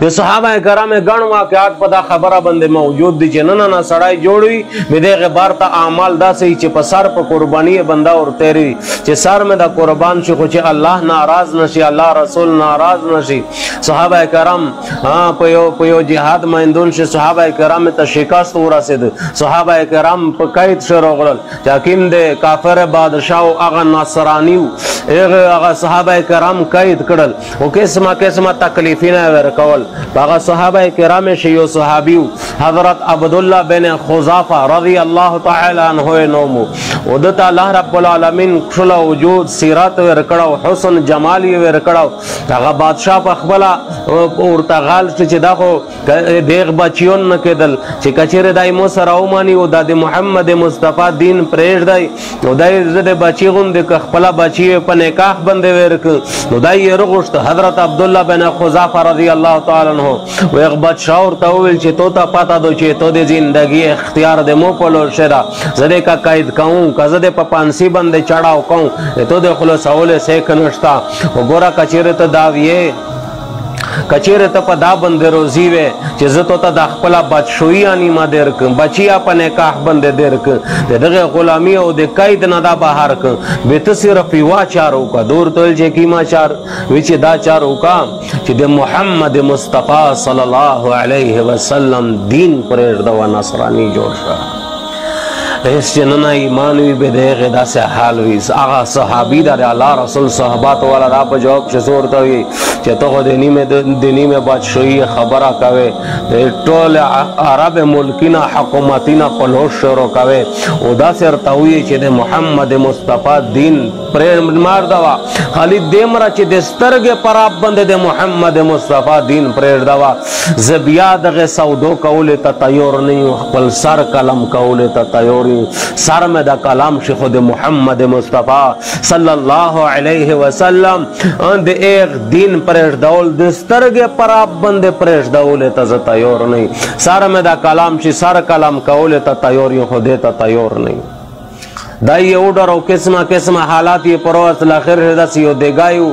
د صحابه کرام ګڼ واقعات په دا خبره باندې موجود دي چې نه سړی جوړوي مې دغه بار ته اعمال داسې چې په سر په قرباني بنده اور تیری چې سر مې دا قربان شي خو چې الله ناراض نشي الله رسول ناراض نشي. صحابه کرام په یو جهاد مایندون شي صحابه کرام ته شکست ورسید صحابه کرام په قید شروع کړل چې حکیم د کافر بادشاه او هغه نصرانی هغه صحابه کرام قید کړل او قسمه تکلیفونه ورکول. هغه صحابه کرام شي یو صحابي حضرت عبدالله بن خزافه رضی الله تعالی عنہ نومو او د الله رب العالمین خپل وجود سیرت ورکړو حسن جمال ورکړو. هغه بادشاہ په خپل ورتغال چې دا خو دیغ بچیون نه کېدل چې کچېره دای مو سره اومانی او د محمد مصطفی دین پرېږدای او دای زده بچی غوند خپل بچی په نکاح باندې ورک نو دای رغشت حضرت عبدالله بن خزافه رضی الله تعالی عنہ و یک بادشاہ ورته وویل چې تو ته پاته دو چې تو د زندگی اختیار د مو په لور شدا زده کا قید کوم کا زده په پانسی باندې چړاو کوم تو د خلاص اول سه کنشتا وګورا کچېره ته داویه کچېره ته په دا باندې روزي وي چې زه ته د خپل بچوي اني ما درک بچیا په نکاح باندې درک دغه غلامي او د قید نه دا بهر ک به ته صرف یو چارو کا دور تل چې کیما چار وچ دا چارو کا چې د محمد مصطفی صلی الله علیه وسلم دین پرېږده و نصرانی جوړ شو. اس جننا ایمان وی به دغه داسې حال وی هغه صحابي د الله رسول صحابات والا را په جواب چې صورت وی چې ته د نیمه بادشاہي خبره کوي ټول عرب ملکینا حکومتینا په لوش شروع کوي او دا سره وی چې د محمد مصطفی دین پرې مار دوا خالد دیمرا چې د سترګې پراب باندې د محمد مصطفی دین پرې دوا زبیا دغه سودو کول ته تیار نه خپل سر قلم کول ته تیار سر میں دا کلام شیخ خود محمد مصطفی صلی اللہ علیہ وسلم اند ایک دین پریش دول دسترگ پراب بند پریش دول تا تیور نہیں سر میں دا کلام شی سر کلام کول تا تیوری خود تا تیور نہیں. دای اوډر او قسمه حالات یې پرواز الاخر داسې یو دیګایو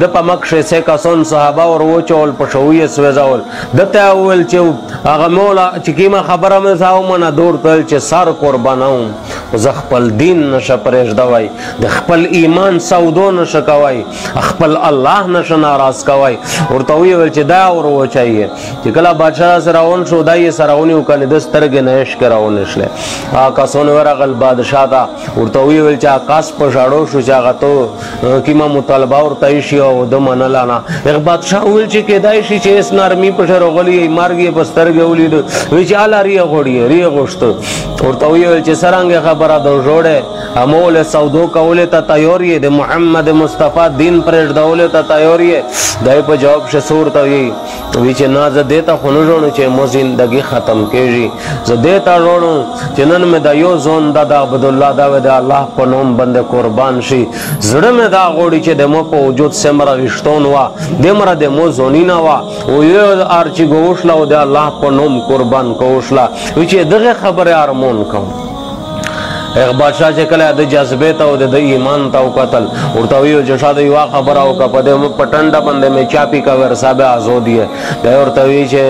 د په مکشه سه کسان صحابه ور وچول په شویه سوځول دته اول چې هغه مولا چې کیما خبره مې ساو منه دور تل چې سر قربانوم زه خپل دین نشه پرېږدوای د خپل ایمان سودو نشه کوای خپل الله نشه ناراض کوای ورته ویل چې دا ور وچایي چې کله بادشاہ سره اون شو دای سره اونیو کنه د سترګې نه عشق راونه شله کسان ورغل بادشاہ دا ورته ویل چې آکاس په شاړو شو چې هغه ته کیما مطالبه ورته شي او د منلا نه یک بادشاہ ویل چې کېدای شي چې اس نرمي په شروغلی مارګي په سترګې ولید وی چې الا ری غوړي ری غوشت ورته ویل چې سرانګه خبره د جوړه امول سودو کوله ته تیاری د محمد مصطفی دین پرېږ دوله ته تیاری دای په جواب ش صورت وی چې ناز دیتا خونو جوړ چې مو زندگی ختم کیږي زه دیتا جوړ چې نن مې د یو زون د عبدالله دا د الله په نوم باندې قربان شي زړه مې دا غوړي چې د مو په وجود سمره وشتون وا دمره د مو زونینا وا او یو ارچ ګوښلا او د الله په نوم قربان کوښلا چې دغه خبره ارمون کوم. ایک بادشاہ چې کله د جذبه ته او د ایمان ته قتل ورته ویو چې شاده یو خبره او کپه د پټنډه باندې مې چاپی کا ور صاحب آزادی ده ورته وی چې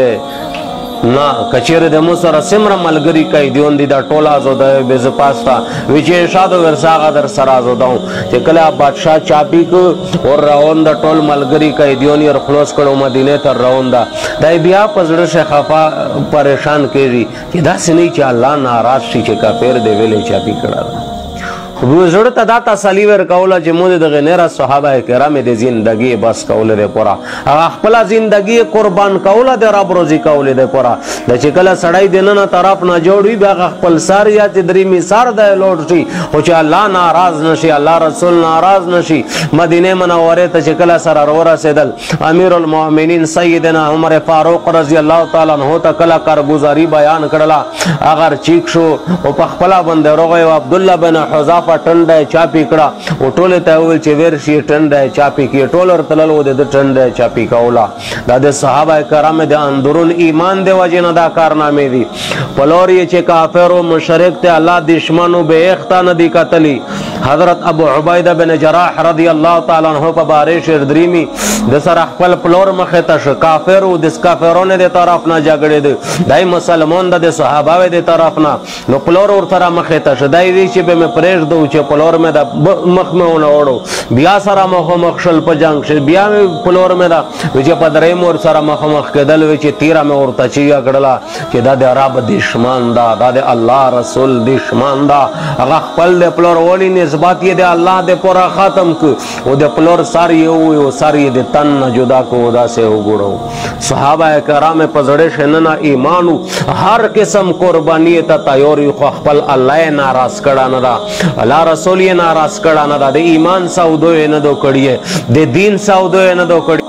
نا کچیر د مو سره سمره ملګری کوي دیون دي دا ټول آزاد به ز پاستا وی چې شاده ور ساغه در سره آزاد چې کله بادشاہ چاپی کو اور راون دا ټول ملګری کوي دیون یې خلاص کړو مدینه ته راون دا دای بیا پزړه شخافا پریشان کیږي چې دا سني چې الله ناراض شي چې کافر دی ویلې چاپی کړه زړه ته دا تسلی ورکوله چې موږ د غنیره صحابه کرام د زندگی بس کوله ده پورا خپل زندگی قربان کوله د رب روزي کوله ده پورا د چې کله سړی دننه طرف نه جوړوي بیا خپل سار یا چې درې میثار د لوټ شي او چې الله ناراض نشي الله رسول ناراض نشي. مدینه منوره ته چې کله سره ورسېدل امیر المؤمنین سیدنا عمر فاروق رضی الله تعالی عنہ ته کله کارگزاری بیان کړله اگر چیک شو او په خپل باندې روغه عبدالله بن حذافه په ټنډه چاپی کړه او ټول ته ویل چې ورشي ټنډه چاپی کی ټولر تلل و د ټنډه چاپی کولا دا د صحابه کرام د اندرون ایمان دی وجه نه دا کارنامې دي پلور یې چې کافر او مشرک ته الله دشمنو به اخته نه دی کتلی حضرت ابو عبیده بن جراح رضی الله تعالی عنہ په بارش دریمی د سره خپل پلور مخه ته کافر او د کافرونو د طرف نه جګړه دي دای مسلمان د صحابه د طرف نه نو پلور ور سره مخه ته دای وی چې به مې پرېږ دو چې پلور مې د مخ مې ونه وړو بیا سره مخ شل په جنگ شه بیا مې پلور مې دا چې په درې مور سره مخ کېدل وی چې تیرا مې ورته چیا کړلا چې دا د عرب دشمن دا د الله رسول دشمن دا هغه خپل د پلور ولی نسبت یې د الله د پورا ختم کو او د پلور ساری یو ساری د تن جدا کو دا سے وګړو صحابه کرام په زړه شننه ایمانو هر قسم قربانی ته تیاری خو خپل الله ناراض کړه نه دا الله رسول یې ناراض کړه نه دا د ایمان سودو نه دو کړی د دین سودو نه دو کړی